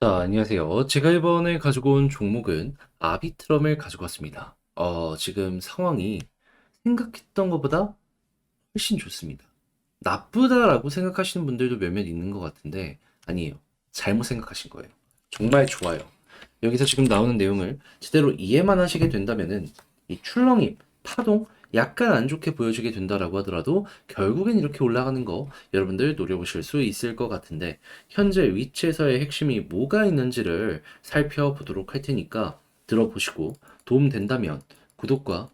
자, 안녕하세요. 제가 이번에 가지고 온 종목은 아비트럼을 가지고 왔습니다. 지금 상황이 생각했던 것보다 훨씬 좋습니다. 나쁘다라고 생각하시는 분들도 몇몇 있는 것 같은데, 아니에요. 잘못 생각하신 거예요. 정말 좋아요. 여기서 지금 나오는 내용을 제대로 이해만 하시게 된다면은, 이 출렁임, 파동, 약간 안 좋게 보여지게 된다라고 하더라도, 결국엔 이렇게 올라가는 거 여러분들 노려보실 수 있을 것 같은데, 현재 위치에서의 핵심이 뭐가 있는지를 살펴보도록 할 테니까, 들어보시고 도움 된다면 구독과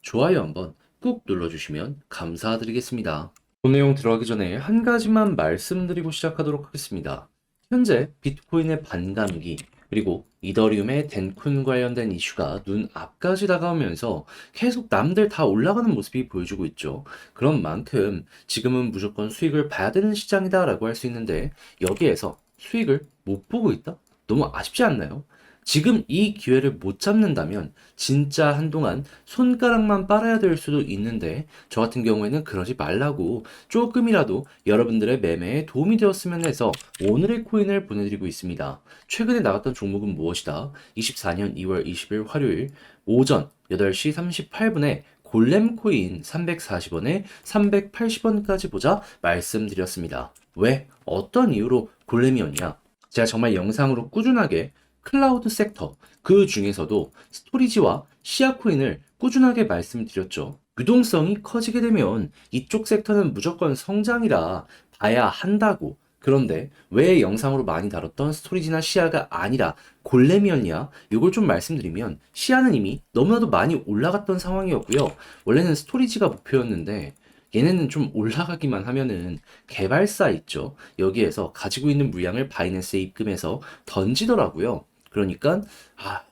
좋아요 한번 꾹 눌러주시면 감사드리겠습니다. 본 내용 들어가기 전에 한 가지만 말씀드리고 시작하도록 하겠습니다. 현재 비트코인의 반감기, 그리고 이더리움의 덴쿤 관련된 이슈가 눈 앞까지 다가오면서 계속 남들 다 올라가는 모습이 보여주고 있죠. 그런 만큼 지금은 무조건 수익을 봐야 되는 시장이다라고 할 수 있는데, 여기에서 수익을 못 보고 있다? 너무 아쉽지 않나요? 지금 이 기회를 못 잡는다면 진짜 한동안 손가락만 빨아야 될 수도 있는데, 저 같은 경우에는 그러지 말라고 조금이라도 여러분들의 매매에 도움이 되었으면 해서 오늘의 코인을 보내드리고 있습니다. 최근에 나갔던 종목은 무엇이다? 24년 2월 20일 화요일 오전 8시 38분에 골렘 코인 340원에 380원까지 보자 말씀드렸습니다. 왜? 어떤 이유로 골렘이었냐? 제가 정말 영상으로 꾸준하게 클라우드 섹터, 그 중에서도 스토리지와 시아 코인을 꾸준하게 말씀드렸죠. 유동성이 커지게 되면 이쪽 섹터는 무조건 성장이라 봐야 한다고. 그런데 왜 영상으로 많이 다뤘던 스토리지나 시아가 아니라 골렘이었냐? 이걸 좀 말씀드리면, 시아는 이미 너무나도 많이 올라갔던 상황이었고요. 원래는 스토리지가 목표였는데 얘네는 좀 올라가기만 하면은 개발사 있죠. 여기에서 가지고 있는 물량을 바이낸스에 입금해서 던지더라고요. 그러니까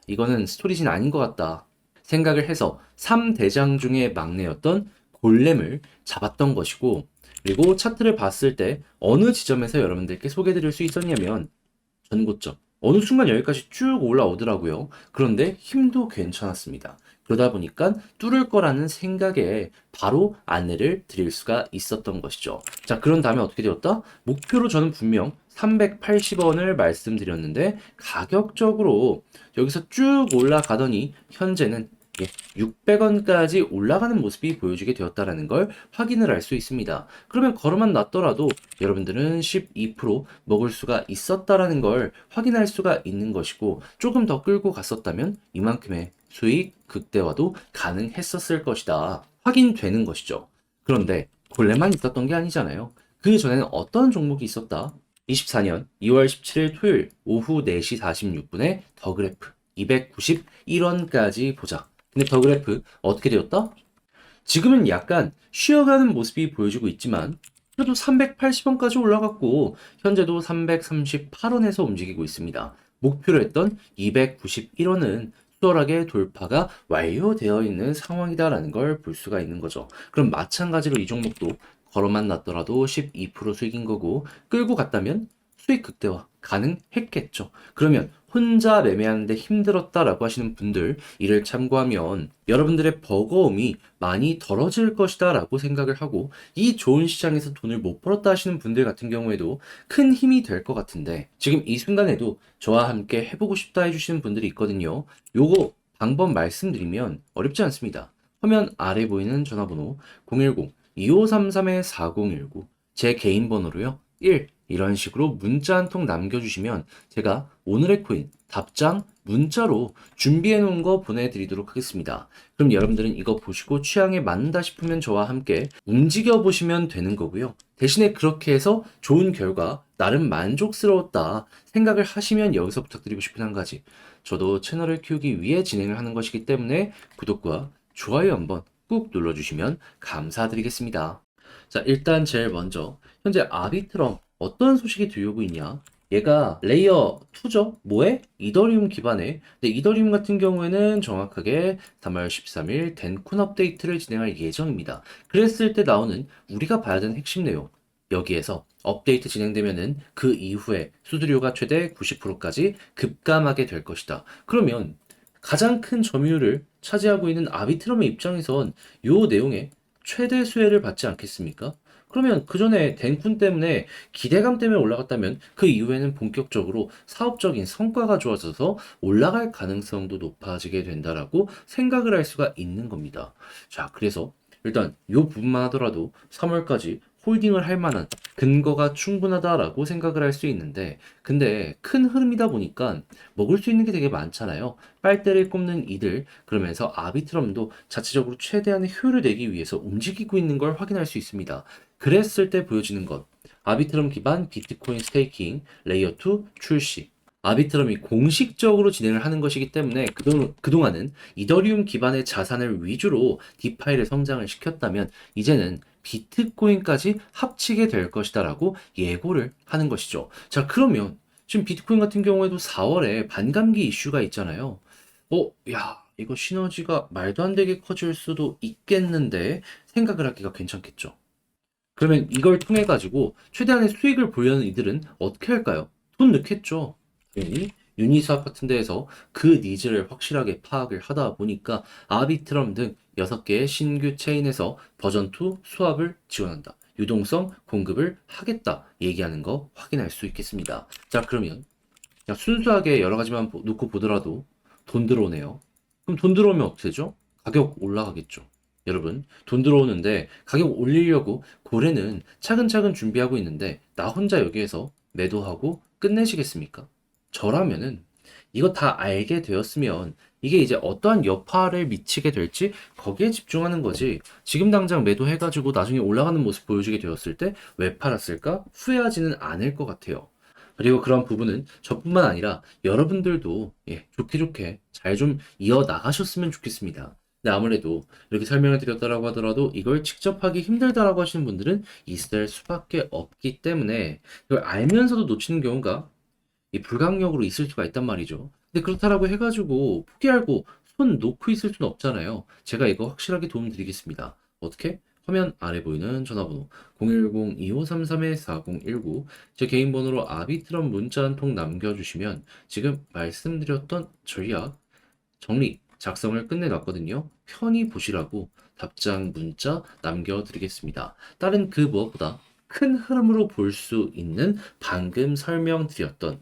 이거는 스토리진 아닌 것 같다 생각을 해서 3대장 중에 막내였던 골렘을 잡았던 것이고, 그리고 차트를 봤을 때 어느 지점에서 여러분들께 소개드릴 수 있었냐면 전고점. 어느 순간 여기까지 쭉 올라오더라고요. 그런데 힘도 괜찮았습니다. 그러다 보니까 뚫을 거라는 생각에 바로 안내를 드릴 수가 있었던 것이죠. 자, 그런 다음에 어떻게 되었다? 목표로 저는 분명 380원을 말씀드렸는데, 가격적으로 여기서 쭉 올라가더니 현재는 600원까지 올라가는 모습이 보여지게 되었다는 걸 확인을 할 수 있습니다. 그러면 걸어만 놨더라도 여러분들은 12% 먹을 수가 있었다라는 걸 확인할 수가 있는 것이고, 조금 더 끌고 갔었다면 이만큼의 수익 극대화도 가능했었을 것이다. 확인되는 것이죠. 그런데 본래만 있었던 게 아니잖아요. 그 전에는 어떤 종목이 있었다? 24년 2월 17일 토요일 오후 4시 46분에 더 그래프 291원까지 보자. 근데 더 그래프 어떻게 되었다? 지금은 약간 쉬어가는 모습이 보여지고 있지만, 그래도 380원까지 올라갔고 현재도 338원에서 움직이고 있습니다. 목표로 했던 291원은 수월하게 돌파가 완료되어 있는 상황이다라는 걸 볼 수가 있는 거죠. 그럼 마찬가지로 이 종목도 걸어만 놨더라도 12% 수익인 거고, 끌고 갔다면 수익 극대화 가능했겠죠. 그러면 혼자 매매하는데 힘들었다라고 하시는 분들, 이를 참고하면 여러분들의 버거움이 많이 덜어질 것이다 라고 생각을 하고, 이 좋은 시장에서 돈을 못 벌었다 하시는 분들 같은 경우에도 큰 힘이 될 것 같은데, 지금 이 순간에도 저와 함께 해보고 싶다 해주시는 분들이 있거든요. 요거 방법 말씀드리면 어렵지 않습니다. 화면 아래 보이는 전화번호 010-2533-4019, 제 개인 번호로요 1 이런 식으로 문자 한 통 남겨주시면 제가 오늘의 코인 답장 문자로 준비해 놓은 거 보내드리도록 하겠습니다. 그럼 여러분들은 이거 보시고 취향에 맞는다 싶으면 저와 함께 움직여 보시면 되는 거고요. 대신에 그렇게 해서 좋은 결과, 나름 만족스러웠다 생각을 하시면 여기서 부탁드리고 싶은 한 가지. 저도 채널을 키우기 위해 진행을 하는 것이기 때문에 구독과 좋아요 한번 꾹 눌러주시면 감사드리겠습니다. 자, 일단 제일 먼저 현재 아비트럼 어떤 소식이 들려오고 있냐? 얘가 레이어 2죠? 뭐에? 이더리움 기반에. 근데 이더리움 같은 경우에는 정확하게 3월 13일 덴쿤 업데이트를 진행할 예정입니다. 그랬을 때 나오는 우리가 봐야 되는 핵심 내용. 여기에서 업데이트 진행되면은 그 이후에 수수료가 최대 90%까지 급감하게 될 것이다. 그러면 가장 큰 점유율을 차지하고 있는 아비트럼의 입장에선 요 내용에 최대 수혜를 받지 않겠습니까? 그러면 그 전에 덴쿤 때문에 기대감 때문에 올라갔다면 그 이후에는 본격적으로 사업적인 성과가 좋아져서 올라갈 가능성도 높아지게 된다라고 생각을 할 수가 있는 겁니다. 자, 그래서 일단 이 부분만 하더라도 3월까지 홀딩을 할 만한 근거가 충분하다라고 생각을 할 수 있는데, 근데 큰 흐름이다 보니까 먹을 수 있는 게 되게 많잖아요. 빨대를 꼽는 이들, 그러면서 아비트럼도 자체적으로 최대한의 효율을 내기 위해서 움직이고 있는 걸 확인할 수 있습니다. 그랬을 때 보여지는 것, 아비트럼 기반 비트코인 스테이킹 레이어 2 출시. 아비트럼이 공식적으로 진행을 하는 것이기 때문에 그동안은 이더리움 기반의 자산을 위주로 디파이를 성장을 시켰다면 이제는 비트코인까지 합치게 될 것이다라고 예고를 하는 것이죠. 자, 그러면 지금 비트코인 같은 경우에도 4월에 반감기 이슈가 있잖아요. 야, 이거 시너지가 말도 안 되게 커질 수도 있겠는데 생각을 하기가 괜찮겠죠. 그러면 이걸 통해 가지고 최대한의 수익을 보려는 이들은 어떻게 할까요? 돈 넣겠죠. 당연히 유니스왑 같은 데에서 그 니즈를 확실하게 파악을 하다 보니까 아비트럼 등 6개의 신규 체인에서 버전2 수합을 지원한다. 유동성 공급을 하겠다. 얘기하는 거 확인할 수 있겠습니다. 자, 그러면 그냥 순수하게 여러 가지만 놓고 보더라도 돈 들어오네요. 그럼 돈 들어오면 어떻게 되죠? 가격 올라가겠죠. 여러분, 돈 들어오는데 가격 올리려고 고래는 차근차근 준비하고 있는데 나 혼자 여기에서 매도하고 끝내시겠습니까? 저라면은 이거 다 알게 되었으면 이게 이제 어떠한 여파를 미치게 될지 거기에 집중하는 거지. 지금 당장 매도해가지고 나중에 올라가는 모습 보여주게 되었을 때 왜 팔았을까? 후회하지는 않을 것 같아요. 그리고 그런 부분은 저뿐만 아니라 여러분들도 좋게 좋게 잘 좀 이어나가셨으면 좋겠습니다. 근데 아무래도 이렇게 설명을 드렸다라고 하더라도 이걸 직접 하기 힘들다라고 하시는 분들은 있을 수밖에 없기 때문에 이걸 알면서도 놓치는 경우가 이 불강력으로 있을 수가 있단 말이죠. 근데 그렇다라고 해가지고 포기하고 손 놓고 있을 수는 없잖아요. 제가 이거 확실하게 도움 드리겠습니다. 어떻게? 화면 아래 보이는 전화번호 010-2533-4019 제 개인 번호로 아비트럼 문자 한 통 남겨주시면 지금 말씀드렸던 전략 정리 작성을 끝내놨거든요. 편히 보시라고 답장 문자 남겨드리겠습니다. 다른 그 무엇보다 큰 흐름으로 볼 수 있는 방금 설명드렸던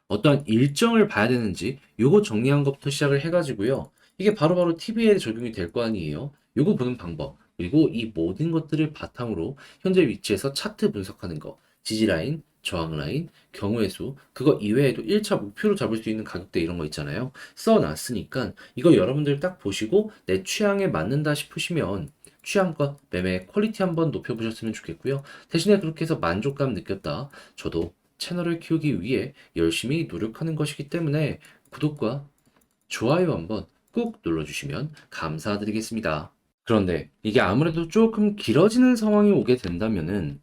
어떠한 일정을 봐야 되는지 요거 정리한 것부터 시작을 해가지고요. 이게 바로바로 TV에 적용이 될 거 아니에요. 요거 보는 방법. 그리고 이 모든 것들을 바탕으로 현재 위치에서 차트 분석하는 거. 지지라인, 저항라인, 경우의 수, 그거 이외에도 1차 목표로 잡을 수 있는 가격대 이런 거 있잖아요. 써놨으니까 이거 여러분들 딱 보시고 내 취향에 맞는다 싶으시면 취향껏 매매 퀄리티 한번 높여보셨으면 좋겠고요. 대신에 그렇게 해서 만족감 느꼈다. 저도 채널을 키우기 위해 열심히 노력하는 것이기 때문에 구독과 좋아요 한번 꾹 눌러주시면 감사드리겠습니다. 그런데 이게 아무래도 조금 길어지는 상황이 오게 된다면은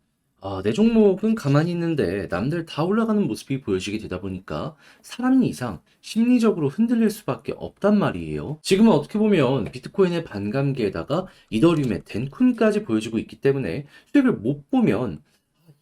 내 종목은 가만히 있는데 남들 다 올라가는 모습이 보여지게 되다 보니까 사람 이상 심리적으로 흔들릴 수밖에 없단 말이에요. 지금은 어떻게 보면 비트코인의 반감기에다가 이더리움의 덴쿤까지 보여지고 있기 때문에 수익을 못 보면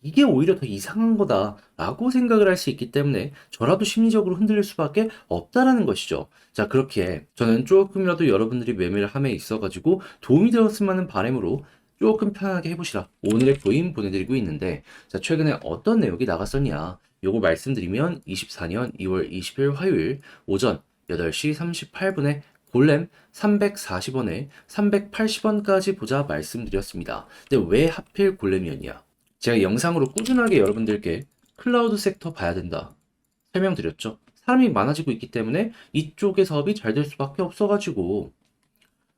이게 오히려 더 이상한 거다라고 생각을 할 수 있기 때문에 저라도 심리적으로 흔들릴 수밖에 없다라는 것이죠. 자, 그렇게 저는 조금이라도 여러분들이 매매를 함에 있어가지고 도움이 되었으면 하는 바람으로 조금 편하게 해보시라 오늘의 코인 보내드리고 있는데, 자, 최근에 어떤 내용이 나갔었냐 요거 말씀드리면 24년 2월 20일 화요일 오전 8시 38분에 골렘 340원에 380원까지 보자 말씀드렸습니다. 근데 왜 하필 골렘이었냐? 제가 영상으로 꾸준하게 여러분들께 클라우드 섹터 봐야 된다 설명드렸죠. 사람이 많아지고 있기 때문에 이쪽의 사업이 잘 될 수밖에 없어가지고.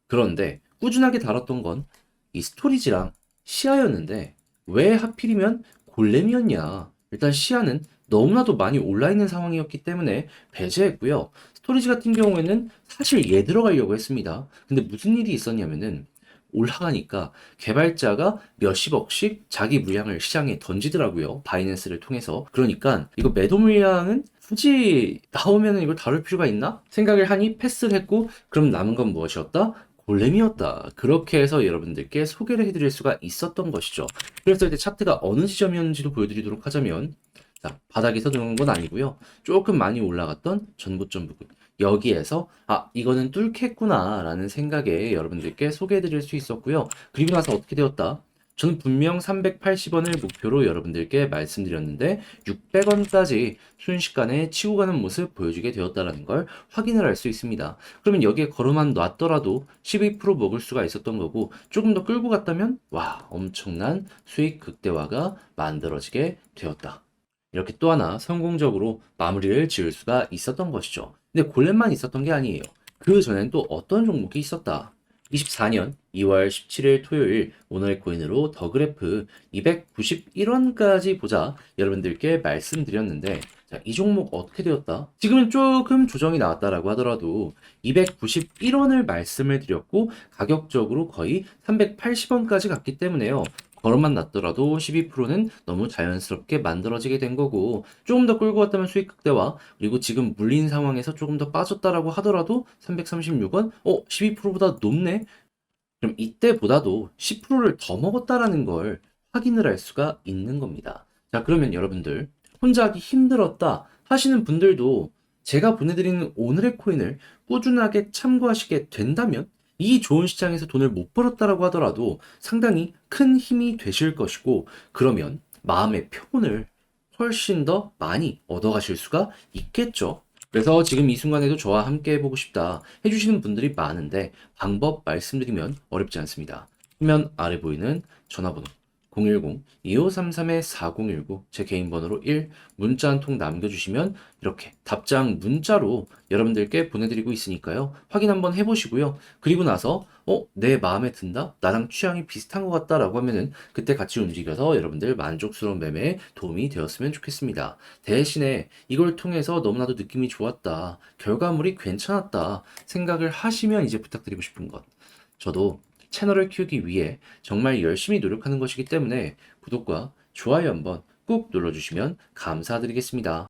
그런데 꾸준하게 다뤘던 건 이 스토리지랑 시아였는데 왜 하필이면 골렘이었냐. 일단 시아는 너무나도 많이 올라있는 상황이었기 때문에 배제했고요. 스토리지 같은 경우에는 사실 얘 들어가려고 했습니다. 근데 무슨 일이 있었냐면은 올라가니까 개발자가 몇십억씩 자기 물량을 시장에 던지더라고요. 바이낸스를 통해서. 그러니까 이거 매도 물량은 굳이 나오면 이걸 다룰 필요가 있나? 생각을 하니 패스를 했고, 그럼 남은 건 무엇이었다? 골렘이었다. 그렇게 해서 여러분들께 소개를 해드릴 수가 있었던 것이죠. 그래서 이제 차트가 어느 지점이었는지도 보여드리도록 하자면, 자, 바닥에서 들어온 건 아니고요. 조금 많이 올라갔던 전고점 부분. 여기에서 이거는 뚫겠구나 라는 생각에 여러분들께 소개해 드릴 수 있었고요. 그리고 나서 어떻게 되었다? 저는 분명 380원을 목표로 여러분들께 말씀드렸는데 600원까지 순식간에 치고 가는 모습 보여주게 되었다는 걸 확인을 할 수 있습니다. 그러면 여기에 걸어만 놨더라도 12% 먹을 수가 있었던 거고 조금 더 끌고 갔다면 와, 엄청난 수익 극대화가 만들어지게 되었다. 이렇게 또 하나 성공적으로 마무리를 지을 수가 있었던 것이죠. 근데 골렘만 있었던 게 아니에요. 그 전엔 또 어떤 종목이 있었다. 24년 2월 17일 토요일 오늘의 코인으로 더그래프 291원까지 보자 여러분들께 말씀드렸는데 자, 이 종목 어떻게 되었다? 지금은 조금 조정이 나왔다라고 하더라도 291원을 말씀을 드렸고 가격적으로 거의 380원까지 갔기 때문에요. 걸음만 났더라도 12%는 너무 자연스럽게 만들어지게 된 거고 조금 더 끌고 갔다면 수익 극대화 그리고 지금 물린 상황에서 조금 더 빠졌다라고 하더라도 336원? 12%보다 높네? 그럼 이때보다도 10%를 더 먹었다라는 걸 확인을 할 수가 있는 겁니다. 자, 그러면 여러분들 혼자 하기 힘들었다 하시는 분들도 제가 보내드리는 오늘의 코인을 꾸준하게 참고하시게 된다면 이 좋은 시장에서 돈을 못 벌었다라고 하더라도 상당히 큰 힘이 되실 것이고 그러면 마음의 표본을 훨씬 더 많이 얻어가실 수가 있겠죠. 그래서 지금 이 순간에도 저와 함께 해보고 싶다 해주시는 분들이 많은데 방법 말씀드리면 어렵지 않습니다. 화면 아래 보이는 전화번호 010-2533-4019 제 개인 번호로 1 문자 한 통 남겨주시면 이렇게 답장 문자로 여러분들께 보내드리고 있으니까요. 확인 한번 해보시고요. 그리고 나서 내 마음에 든다? 나랑 취향이 비슷한 것 같다 라고 하면은 그때 같이 움직여서 여러분들 만족스러운 매매에 도움이 되었으면 좋겠습니다. 대신에 이걸 통해서 너무나도 느낌이 좋았다. 결과물이 괜찮았다. 생각을 하시면 이제 부탁드리고 싶은 것. 저도 채널을 키우기 위해 정말 열심히 노력하는 것이기 때문에 구독과 좋아요 한번 꾹 눌러주시면 감사드리겠습니다.